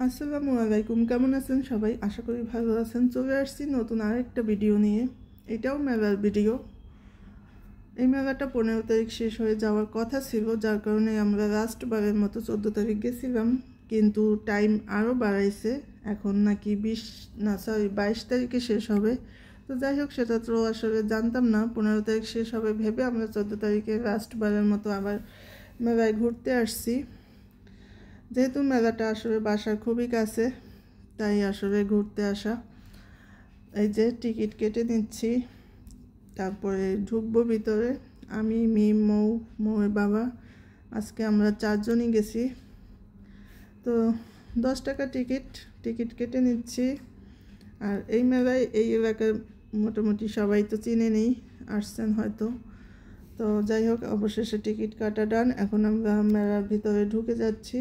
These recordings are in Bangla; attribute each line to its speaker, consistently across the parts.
Speaker 1: আসসালামু আলাইকুম, কেমন আছেন সবাই? আশা করি ভালো আছেন। চলে আসছি নতুন আরেকটা ভিডিও নিয়ে। এটাও মেলার ভিডিও। এই মেলাটা 15 তারিখ শেষ হয়ে যাওয়ার কথা ছিল, যার কারণে আমরা লাস্টবারের মতো 14 তারিখ গেছিলাম, কিন্তু টাইম আরও বাড়াইছে। এখন নাকি 22 তারিখে শেষ হবে। তো যাই হোক, সেটা তো আসলে জানতাম না। 15 তারিখ শেষ হবে ভেবে আমরা 14 তারিখে লাস্টবারের মতো আবার মেলায় ঘুরতে আসছি। যেহেতু মেলাটা আসলে বাসার খুবই কাছে, তাই আসলে ঘুরতে আসা। এই যে টিকিট কেটে নিচ্ছি, তারপরে ঢুকবো ভিতরে। আমি, মৌয়ের বাবা, আজকে আমরা 4 জনই গেছি। তো 10 টাকা টিকিট কেটে নিচ্ছি। আর এই মেলায় এই এলাকার মোটামুটি সবাই তো চিনে নেই, আসছেন হয়তো। তো যাই হোক, অবশেষে টিকিট কাটা ডান। এখন আমরা মেলার ভিতরে ঢুকে যাচ্ছি।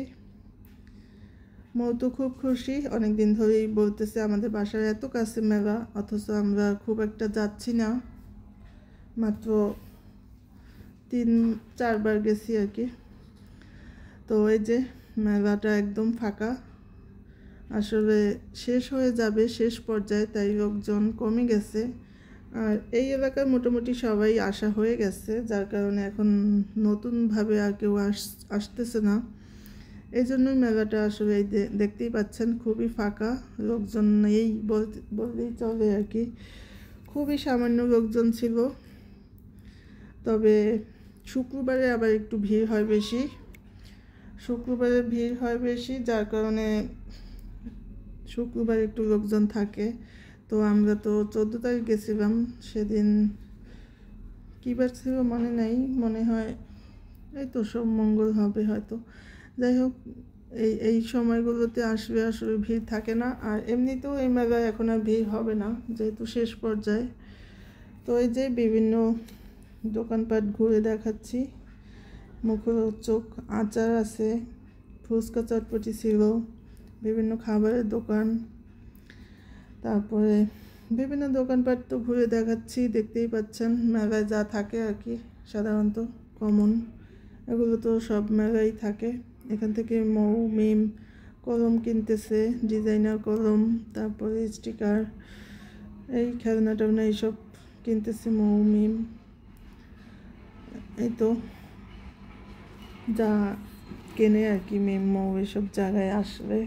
Speaker 1: মৌ তো খুব খুশি, অনেকদিন ধরেই বলতেছে আমাদের বাসার এত কাছে মেলা, অথচ আমরা খুব একটা যাচ্ছি না। মাত্র 3-4 বার গেছি আর কি। তো এই যে মেলাটা একদম ফাঁকা, আসলে শেষ হয়ে যাবে শেষ পর্যায়ে, তাই লোকজন কমে গেছে। আর এই এলাকার মোটামুটি সবাই আসা হয়ে গেছে, যার কারণে এখন নতুনভাবে আর কেউ আসতেছে না। এই জন্যই মেলাটা আসলে দেখতেই পাচ্ছেন খুবই ফাঁকা, লোকজন নেই বললেই চলে আর কি। খুবই সামান্য লোকজন ছিল। তবে শুক্রবারে আবার একটু ভিড় হয় বেশি, যার কারণে শুক্রবারে একটু লোকজন থাকে। তো আমরা তো 14 তারিখ গেছিলাম, সেদিন কী বার ছিল মনে নেই, মনে হয় এই তো সব মঙ্গল হবে হয়তো। যাই হোক, এই সময়গুলোতে আসলে ভিড় থাকে না। আর এমনিতেও এই মেলায় এখন আর ভিড় হবে না, যেহেতু শেষ পর্যায়ে। তো এই যে বিভিন্ন দোকানপাট ঘুরে দেখাচ্ছি। মুখরোচক আচার আছে, ফুচকা চটপটি ছিল, বিভিন্ন খাবারের দোকান, তারপরে বিভিন্ন দোকানপাট তো ঘুরে দেখাচ্ছি। দেখতেই পাচ্ছেন মেলায় যা থাকে আর কি, সাধারণত কমন এগুলো তো সব মেলায় থাকে। এখান থেকে মিম কলম কিনতেছে, ডিজাইনার কলম, তারপরে স্টিকার, এই খেলনা টেলনা এইসব কিনতেছে মিম। এই তো যা কেনে আর কি মৌ এসব জায়গায় আসলে।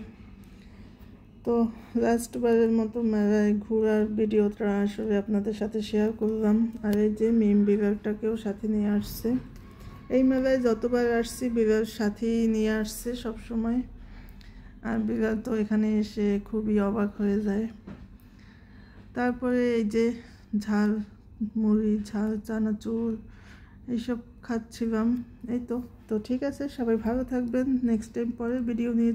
Speaker 1: তো লাস্টবারের মতো মেলায় ঘোরার ভিডিওটা আসলে আপনাদের সাথে শেয়ার করলাম। আর এই যে মিম বিড়ালটাকেও সাথে নিয়ে আসছে। এই মেলায় যতবার আসছি বিড়াল সাথেই নিয়ে আসছে সবসময়। আর বিড়াল তো এখানে এসে খুবই অবাক হয়ে যায়। তারপরে এই যে ঝাল মুড়ি, ঝাল চানাচুর এইসব খাচ্ছিলাম। এই তো ঠিক আছে, সবাই ভালো থাকবেন। নেক্সট টাইম পরের ভিডিও নিয়ে